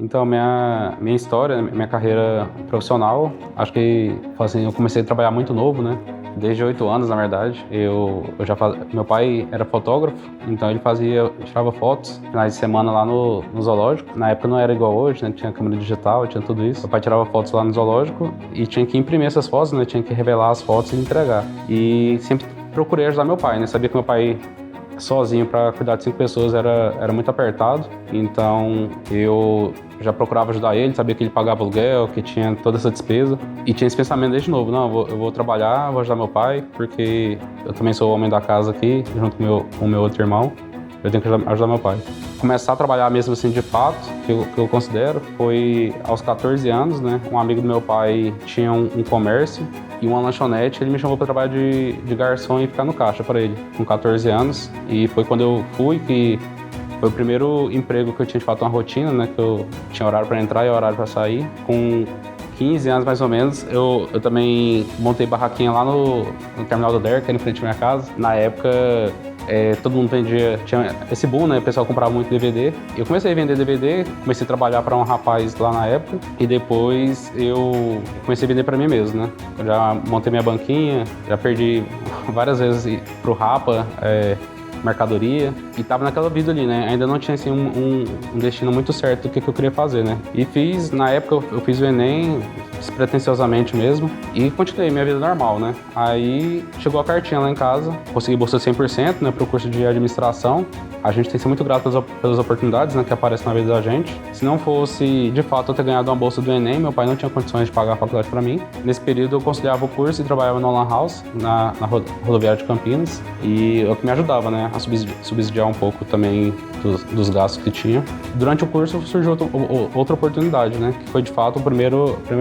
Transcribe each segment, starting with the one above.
Então, minha história, minha carreira profissional, acho que assim, eu comecei a trabalhar muito novo, né? Desde 8 anos, na verdade. Meu pai era fotógrafo, então ele tirava fotos finais de semana lá no zoológico. Na época não era igual hoje, né? Tinha câmera digital, tinha tudo isso. Meu pai tirava fotos lá no zoológico e tinha que imprimir essas fotos, né? Tinha que revelar as fotos e entregar. E sempre procurei ajudar meu pai, né? Sabia que meu pai sozinho para cuidar de 5 pessoas era muito apertado, então eu já procurava ajudar ele, sabia que ele pagava aluguel, que tinha toda essa despesa e tinha esse pensamento desde novo, não, eu vou trabalhar, vou ajudar meu pai, porque eu também sou o homem da casa aqui, junto com o meu outro irmão, eu tenho que ajudar meu pai. Começar a trabalhar mesmo assim de fato, que eu considero, foi aos 14 anos, né? Um amigo do meu pai tinha um comércio e uma lanchonete, ele me chamou para trabalhar de garçom e ficar no caixa para ele, com 14 anos. E foi quando eu fui que foi o primeiro emprego que eu tinha de fato uma rotina, né? Que eu tinha horário para entrar e horário para sair. Com 15 anos mais ou menos, eu também montei barraquinha lá no terminal do Der, que era em frente à minha casa. Na época, todo mundo vendia, tinha esse boom, né? O pessoal comprava muito DVD. Eu comecei a vender DVD, comecei a trabalhar para um rapaz lá na época e depois eu comecei a vender para mim mesmo, né? Eu já montei minha banquinha, já perdi várias vezes pro Rapa, mercadoria, e tava naquela vida ali, né? Ainda não tinha assim um destino muito certo do que eu queria fazer, né? E fiz, na época eu fiz o Enem, despretensiosamente mesmo, e continuei minha vida normal, né? Aí chegou a cartinha lá em casa, consegui bolsa 100%, né, pro curso de administração. A gente tem que ser muito grato pelas oportunidades, né, que aparecem na vida da gente. Se não fosse, de fato, eu ter ganhado uma bolsa do Enem, meu pai não tinha condições de pagar a faculdade para mim. Nesse período eu conciliava o curso e trabalhava no Lan House, na rodoviária de Campinas, e é o que me ajudava, né, a subsidiar um pouco também dos gastos que tinha. Durante o curso surgiu outra oportunidade, né, que foi de fato a primeira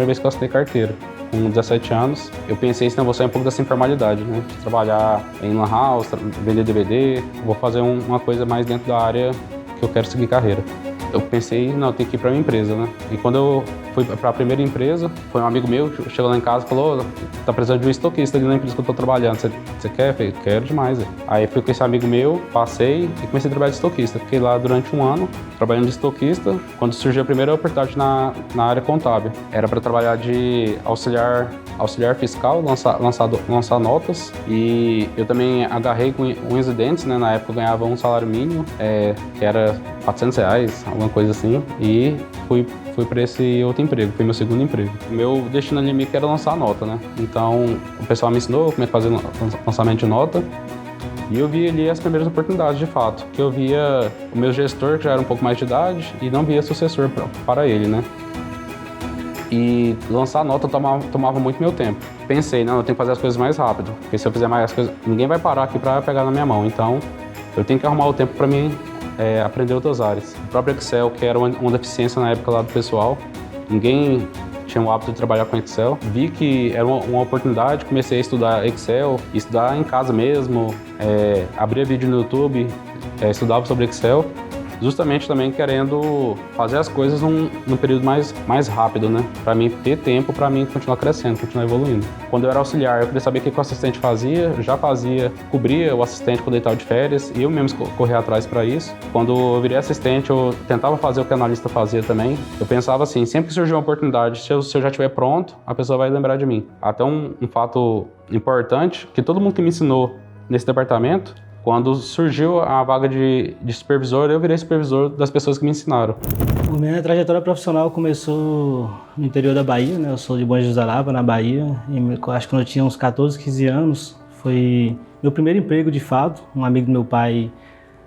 vez que eu assinei carteira. Com 17 anos, eu pensei se não vou sair um pouco dessa informalidade, né? De trabalhar em lan house, vender DVD, vou fazer uma coisa mais dentro da área que eu quero seguir carreira. Eu pensei, não, eu tenho que ir para minha empresa, né? E quando eu fui para a primeira empresa, foi um amigo meu que chegou lá em casa e falou, tá precisando de um estoquista ali na empresa que eu tô trabalhando, você quer? Eu falei, quero demais. Aí fui com esse amigo meu, passei e comecei a trabalhar de estoquista. Fiquei lá durante um ano, trabalhando de estoquista, quando surgiu a primeira oportunidade na área contábil. Era para trabalhar de auxiliar fiscal, lançar notas, e eu também agarrei com unhas e dentes, né? Na época eu ganhava um salário mínimo, que era R$400, alguma coisa assim, e fui para esse outro emprego, foi meu segundo emprego. O meu destino limite era lançar nota, né? Então o pessoal me ensinou como é que fazer lançamento de nota, e eu vi ali as primeiras oportunidades, de fato, que eu via o meu gestor, que já era um pouco mais de idade, e não via sucessor para ele, né? E lançar nota tomava muito meu tempo. Pensei, não, eu tenho que fazer as coisas mais rápido, porque se eu fizer mais coisas, ninguém vai parar aqui para pegar na minha mão. Então, eu tenho que arrumar o tempo para mim aprender outras áreas. O próprio Excel, que era uma deficiência na época lá do pessoal, ninguém tinha o hábito de trabalhar com Excel. Vi que era uma oportunidade, comecei a estudar Excel, estudar em casa mesmo, abria vídeo no YouTube, estudava sobre Excel, justamente também querendo fazer as coisas num período mais rápido, né? Para mim ter tempo, para mim continuar crescendo, continuar evoluindo. Quando eu era auxiliar, eu queria saber o que o assistente fazia, cobria o assistente quando ele estava de férias, e eu mesmo corria atrás para isso. Quando eu virei assistente, eu tentava fazer o que o analista fazia também. Eu pensava assim, sempre que surgiu uma oportunidade, se eu já estiver pronto, a pessoa vai lembrar de mim. Até um fato importante, que todo mundo que me ensinou nesse departamento, quando surgiu a vaga de supervisor, eu virei supervisor das pessoas que me ensinaram. A minha trajetória profissional começou no interior da Bahia, né? Eu sou de Bom Jesus da Lapa, na Bahia, e acho que quando eu tinha uns 14, 15 anos, foi meu primeiro emprego de fato. Um amigo do meu pai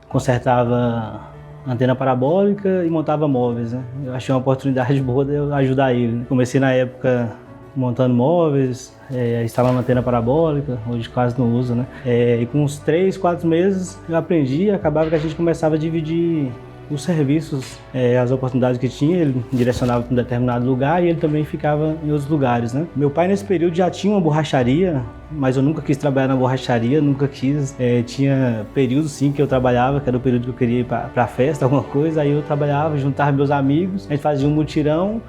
consertava antena parabólica e montava móveis, né? Eu achei uma oportunidade boa de eu ajudar ele, né? Comecei na época montando móveis, instalando antena parabólica, hoje quase não usa, né? E com uns 3, 4 meses eu aprendi, acabava que a gente começava a dividir os serviços, as oportunidades que tinha, ele direcionava para um determinado lugar e ele também ficava em outros lugares, né? Meu pai nesse período já tinha uma borracharia, mas eu nunca quis trabalhar na borracharia, nunca quis. Tinha períodos sim que eu trabalhava, que era o período que eu queria ir para festa, alguma coisa, aí eu trabalhava, juntava meus amigos, a gente fazia um mutirão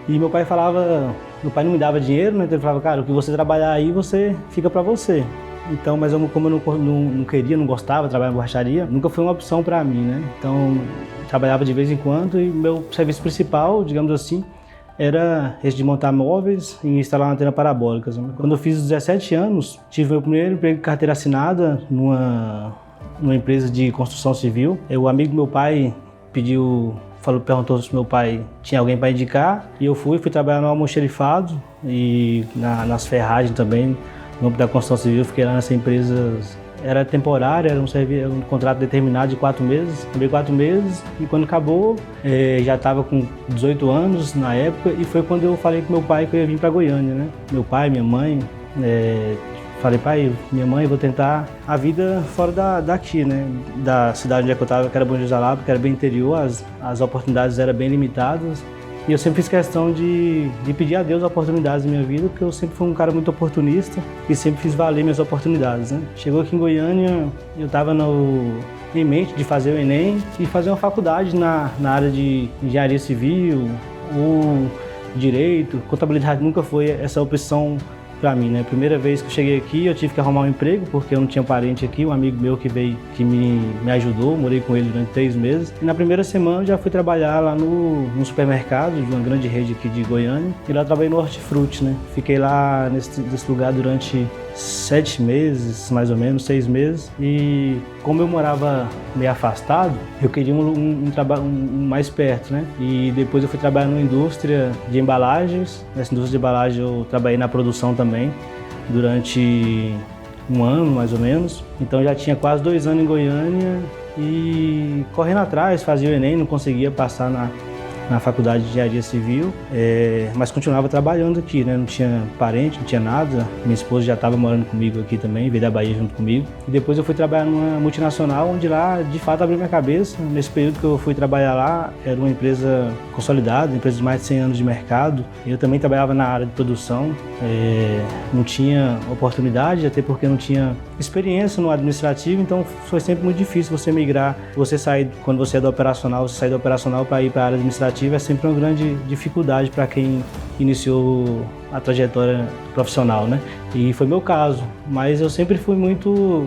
e meu pai não me dava dinheiro, né? Então ele falava, cara, o que você trabalhar aí, você fica para você. Então, mas como eu não queria, não gostava de trabalhar em borracharia, nunca foi uma opção para mim, né? Então, trabalhava de vez em quando e meu serviço principal, digamos assim, era esse de montar móveis e instalar uma antena parabólica. Quando eu fiz 17 anos, tive meu primeiro emprego de carteira assinada numa empresa de construção civil. O amigo do meu pai perguntou se meu pai tinha alguém para indicar e eu fui trabalhar no almoxerifado e nas ferragens também, no âmbito da construção civil. Fiquei lá nessa empresa, era temporária, era um contrato determinado de 4 meses, trabalhei 4 meses e quando acabou, já estava com 18 anos na época e foi quando eu falei com meu pai que eu ia vir para Goiânia, né? Meu pai, minha mãe, falei, pai, minha mãe, vou tentar a vida fora daqui, né? Da cidade onde eu estava, que era Bom Jesus da Lapa, que era bem interior, as oportunidades eram bem limitadas. E eu sempre fiz questão de pedir a Deus oportunidades na minha vida, porque eu sempre fui um cara muito oportunista e sempre fiz valer minhas oportunidades, né? Chegou aqui em Goiânia, eu estava em mente de fazer o Enem e fazer uma faculdade na área de engenharia civil ou direito. Contabilidade nunca foi essa opção para mim, né? Primeira vez que eu cheguei aqui, eu tive que arrumar um emprego, porque eu não tinha parente aqui, um amigo meu que veio, que me ajudou, morei com ele durante 3 meses. E na primeira semana eu já fui trabalhar lá no supermercado de uma grande rede aqui de Goiânia, e lá eu trabalhei no hortifruti, né? Fiquei lá nesse lugar durante 7 meses, mais ou menos, 6 meses, e como eu morava meio afastado, eu queria um trabalho mais perto, né? E depois eu fui trabalhar numa indústria de embalagens. Nessa indústria de embalagens eu trabalhei na produção também, durante 1 ano, mais ou menos. Então já tinha quase 2 anos em Goiânia e correndo atrás, fazia o Enem, não conseguia passar na faculdade de engenharia civil, mas continuava trabalhando aqui, né? Não tinha parente, não tinha nada. Minha esposa já estava morando comigo aqui também, veio da Bahia junto comigo. E depois eu fui trabalhar numa multinacional, onde lá, de fato, abriu minha cabeça. Nesse período que eu fui trabalhar lá, era uma empresa consolidada, empresa de mais de 100 anos de mercado. Eu também trabalhava na área de produção, não tinha oportunidade, até porque não tinha experiência no administrativo, então foi sempre muito difícil você migrar, quando você é do operacional, você sai do operacional para ir para a área administrativa. É sempre uma grande dificuldade para quem iniciou a trajetória profissional, né? E foi meu caso, mas eu sempre fui muito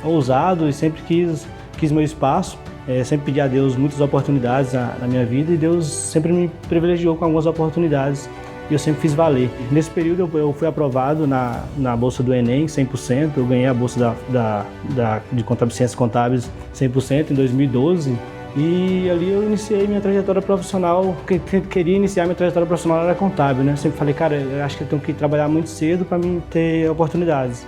ousado e sempre quis meu espaço. Sempre pedi a Deus muitas oportunidades na minha vida e Deus sempre me privilegiou com algumas oportunidades e eu sempre fiz valer. Nesse período eu fui aprovado na bolsa do Enem 100%, eu ganhei a bolsa de Ciências Contábeis 100% em 2012. E ali eu iniciei minha trajetória profissional, queria iniciar minha trajetória profissional era contábil, né? Sempre falei, cara, eu acho que eu tenho que trabalhar muito cedo para mim ter oportunidades.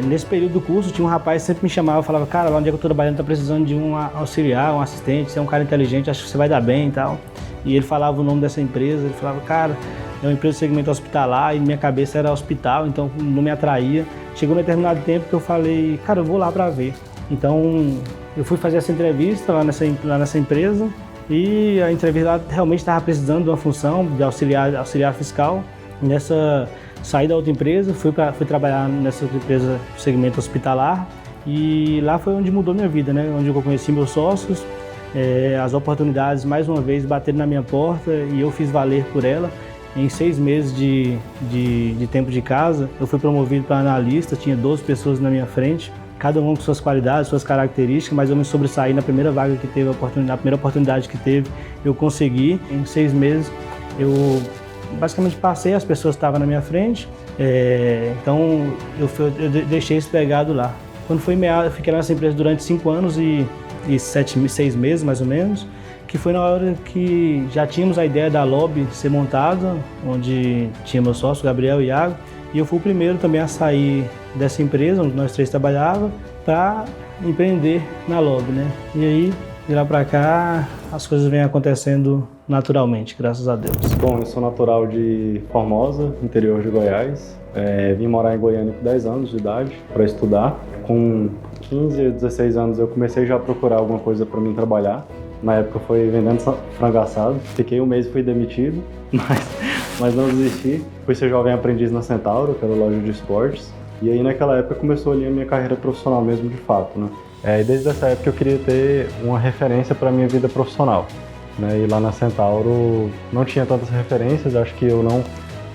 Nesse período do curso, tinha um rapaz que sempre me chamava, falava, cara, lá onde é que eu tô trabalhando, tá precisando de um auxiliar, um assistente, você é um cara inteligente, acho que você vai dar bem e tal. E ele falava o nome dessa empresa, ele falava, cara, é uma empresa de segmento hospitalar e minha cabeça era hospital, então não me atraía. Chegou um determinado tempo que eu falei, cara, eu vou lá para ver. Então, eu fui fazer essa entrevista lá nessa empresa e a entrevista lá realmente estava precisando de uma função de auxiliar fiscal. Saí da outra empresa, fui trabalhar nessa outra empresa do segmento hospitalar e lá foi onde mudou minha vida, né? Onde eu conheci meus sócios, as oportunidades mais uma vez bateram na minha porta e eu fiz valer por ela. Em 6 meses de tempo de casa, eu fui promovido para analista, tinha 12 pessoas na minha frente. Cada um com suas qualidades, suas características, mas eu me sobressaí na primeira vaga que teve, na primeira oportunidade que teve, eu consegui. Em 6 meses, eu basicamente passei, as pessoas estavam na minha frente, então eu deixei isso pegado lá. Quando foi meado, eu fiquei nessa empresa durante 5 anos e 6 meses, mais ou menos, que foi na hora que já tínhamos a ideia da lobby ser montada, onde tinha meu sócio, Gabriel e Iago, e eu fui o primeiro também a sair dessa empresa, onde nós 3 trabalhávamos, para empreender na lobby, né? E aí, de lá para cá, as coisas vêm acontecendo naturalmente, graças a Deus. Bom, eu sou natural de Formosa, interior de Goiás. Vim morar em Goiânia com 10 anos de idade para estudar. Com 15 a 16 anos eu comecei já a procurar alguma coisa para mim trabalhar. Na época foi vendendo frango assado. Fiquei 1 mês e fui demitido, mas não desisti. Fui ser jovem aprendiz na Centauro, que era loja de esportes. E aí naquela época começou ali a minha carreira profissional mesmo de fato, né? E desde essa época eu queria ter uma referência para a minha vida profissional, né? E lá na Centauro não tinha tantas referências, acho que eu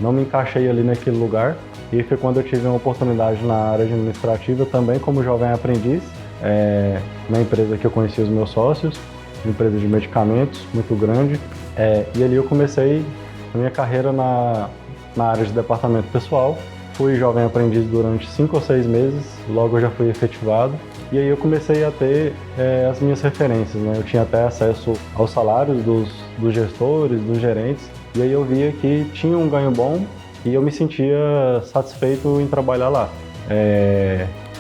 não me encaixei ali naquele lugar. E foi quando eu tive uma oportunidade na área administrativa, também como jovem aprendiz, na empresa que eu conheci os meus sócios, uma empresa de medicamentos muito grande. E ali eu comecei a minha carreira na área de departamento pessoal. Fui jovem aprendiz durante 5 ou 6 meses, logo eu já fui efetivado. E aí eu comecei a ter as minhas referências, né? Eu tinha até acesso aos salários dos gestores, dos gerentes, e aí eu via que tinha um ganho bom e eu me sentia satisfeito em trabalhar lá.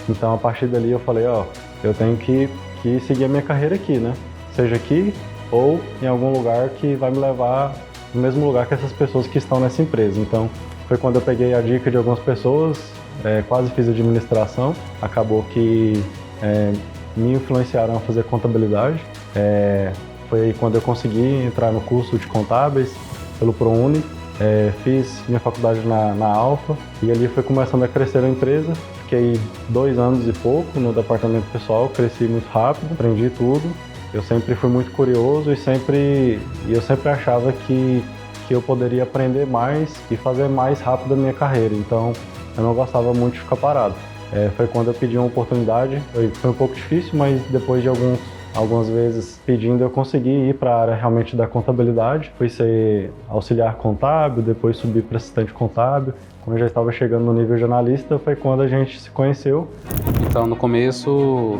Então a partir dali eu falei, eu tenho que seguir a minha carreira aqui, né? Seja aqui ou em algum lugar que vai me levar no mesmo lugar que essas pessoas que estão nessa empresa. Então foi quando eu peguei a dica de algumas pessoas, quase fiz administração, acabou que me influenciaram a fazer contabilidade. Foi aí quando eu consegui entrar no curso de contábeis pelo ProUni. Fiz minha faculdade na Alfa e ali foi começando a crescer a empresa. Fiquei 2 anos e pouco no departamento pessoal, cresci muito rápido, aprendi tudo. Eu sempre fui muito curioso e eu sempre achava que eu poderia aprender mais e fazer mais rápido a minha carreira. Então eu não gostava muito de ficar parado. Foi quando eu pedi uma oportunidade, foi um pouco difícil, mas depois de algumas vezes pedindo, eu consegui ir para a área realmente da contabilidade. Fui ser auxiliar contábil, depois subi para assistente contábil. Quando eu já estava chegando no nível de analista, foi quando a gente se conheceu. Então, no começo,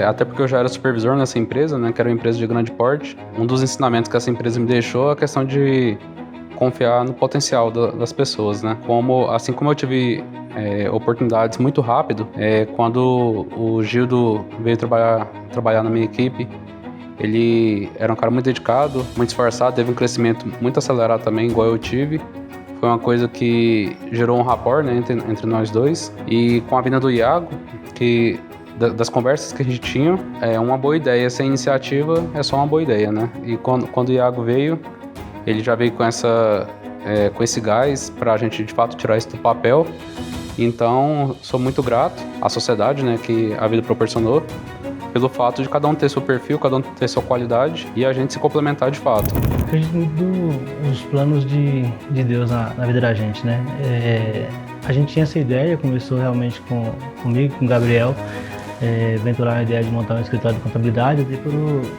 até porque eu já era supervisor nessa empresa, né, que era uma empresa de grande porte, um dos ensinamentos que essa empresa me deixou é a questão de confiar no potencial das pessoas, né? Assim como eu tive oportunidades muito rápido, quando o Gildo veio trabalhar na minha equipe, ele era um cara muito dedicado, muito esforçado, teve um crescimento muito acelerado também, igual eu tive. Foi uma coisa que gerou um rapport, né, entre nós dois. E com a vinda do Iago, que das conversas que a gente tinha, uma boa ideia sem iniciativa é só uma boa ideia, né? E quando o Iago veio, ele já veio com esse gás para a gente de fato tirar isso do papel. Então, sou muito grato à sociedade, né, que a vida proporcionou, pelo fato de cada um ter seu perfil, cada um ter sua qualidade e a gente se complementar de fato. Eu acredito muito nos planos de Deus na vida da gente, né? A gente tinha essa ideia, começou realmente comigo, com o Gabriel, venturar a ideia de montar um escritório de contabilidade, até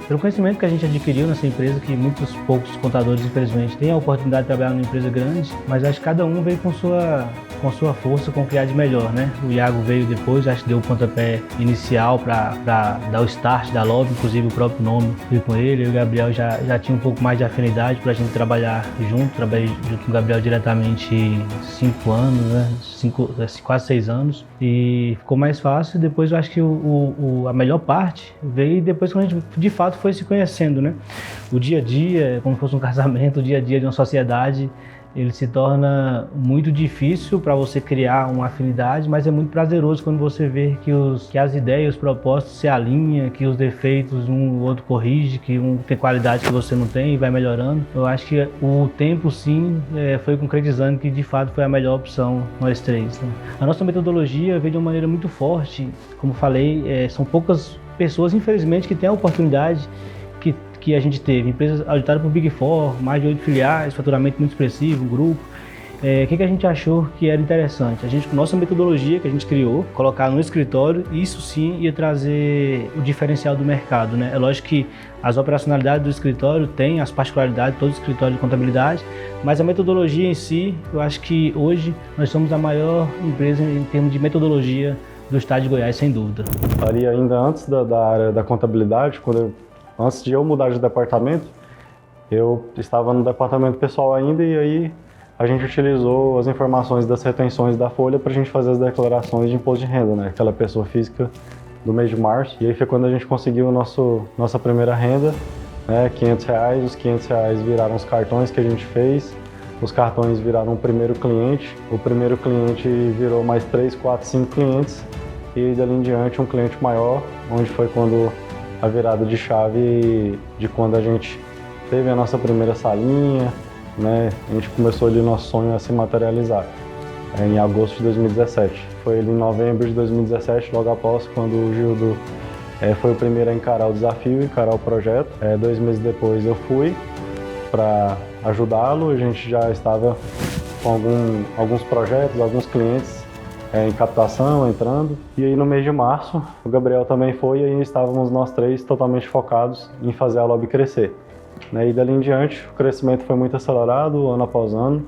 pelo conhecimento que a gente adquiriu nessa empresa, que muitos poucos contadores, infelizmente, têm a oportunidade de trabalhar numa empresa grande, mas acho que cada um veio com sua força, com o que há de melhor, né? O Iago veio depois, acho que deu o pontapé inicial para dar o start da Love, inclusive o próprio nome veio com ele. E o Gabriel já tinha um pouco mais de afinidade para a gente trabalhar junto. Trabalhei junto com o Gabriel diretamente 5 anos, né? Quase 6 anos, e ficou mais fácil. Depois eu acho que a melhor parte veio depois quando a gente de fato foi se conhecendo, né? O dia a dia, como se fosse um casamento, o dia a dia de uma sociedade, ele se torna muito difícil para você criar uma afinidade, mas é muito prazeroso quando você vê que as ideias, os propósitos se alinham, que os defeitos um ou outro corrige, que um tem qualidade que você não tem e vai melhorando. Eu acho que o tempo, sim, foi concretizando que de fato foi a melhor opção nós três, né? A nossa metodologia veio de uma maneira muito forte, como falei, são poucas pessoas, infelizmente, que têm a oportunidade que a gente teve. Empresas auditadas por Big Four, mais de 8 filiais, faturamento muito expressivo, um grupo. O que a gente achou que era interessante? A gente, com nossa metodologia que a gente criou, colocar no escritório, isso sim ia trazer o diferencial do mercado, né? É lógico que as operacionalidades do escritório têm as particularidades de todo escritório de contabilidade, mas a metodologia em si, eu acho que hoje nós somos a maior empresa em termos de metodologia do estado de Goiás, sem dúvida. Ali ainda antes da área da contabilidade, antes de eu mudar de departamento, eu estava no departamento pessoal ainda, e aí a gente utilizou as informações das retenções da folha para a gente fazer as declarações de imposto de renda, né? Aquela pessoa física do mês de março. E aí foi quando a gente conseguiu nossa primeira renda, né? R$500, os R$500 viraram os cartões que a gente fez, os cartões viraram o primeiro cliente virou mais 3, 4, 5 clientes, e dali em diante um cliente maior, onde foi quando a virada de chave de quando a gente teve a nossa primeira salinha, né? A gente começou ali o nosso sonho a se materializar em agosto de 2017. Foi ali em novembro de 2017, logo após, quando o Gildo foi o primeiro a encarar o desafio, encarar o projeto. 2 meses depois eu fui para ajudá-lo, a gente já estava com alguns projetos, alguns clientes em captação, entrando. E aí no mês de março, o Gabriel também foi e aí estávamos nós três totalmente focados em fazer a Lobby crescer. E dali em diante, o crescimento foi muito acelerado, ano após ano.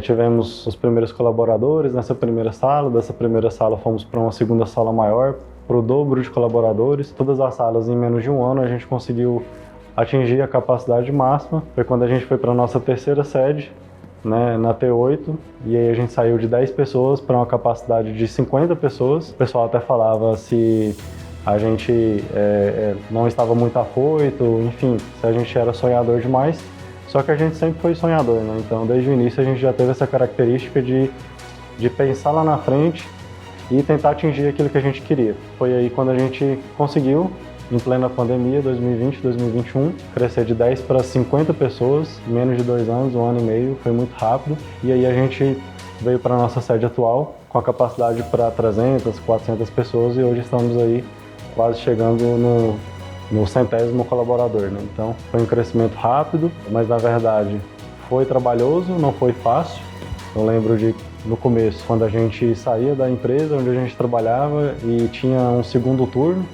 Tivemos os primeiros colaboradores nessa primeira sala, dessa primeira sala fomos para uma segunda sala maior, para o dobro de colaboradores. Todas as salas, em menos de um ano, a gente conseguiu atingir a capacidade máxima. Foi quando a gente foi para a nossa terceira sede, né, na T8, e aí a gente saiu de 10 pessoas para uma capacidade de 50 pessoas. O pessoal até falava se a gente não estava muito afoito, enfim, se a gente era sonhador demais. Só que a gente sempre foi sonhador, né? Então desde o início a gente já teve essa característica de pensar lá na frente e tentar atingir aquilo que a gente queria. Foi aí quando a gente conseguiu, em plena pandemia, 2020, 2021, crescer de 10 para 50 pessoas, em menos de 2 anos, 1 ano e meio, foi muito rápido. E aí a gente veio para a nossa sede atual, com a capacidade para 300, 400 pessoas, e hoje estamos aí quase chegando no 100º colaborador, né? Então foi um crescimento rápido, mas na verdade foi trabalhoso, não foi fácil. Eu lembro de no começo, quando a gente saía da empresa onde a gente trabalhava e tinha um segundo turno,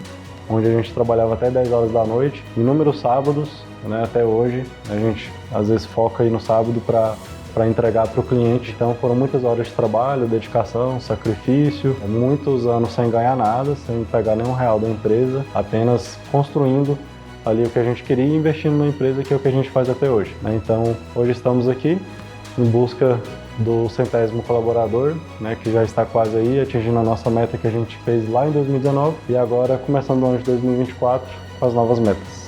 onde a gente trabalhava até 10 horas da noite, inúmeros sábados, né, até hoje, a gente às vezes foca aí no sábado para entregar para o cliente. Então foram muitas horas de trabalho, dedicação, sacrifício, muitos anos sem ganhar nada, sem pegar nenhum real da empresa, apenas construindo ali o que a gente queria e investindo na empresa, que é o que a gente faz até hoje, né? Então hoje estamos aqui em busca do 100º colaborador, né, que já está quase aí, atingindo a nossa meta que a gente fez lá em 2019 e agora começando o ano de 2024 com as novas metas.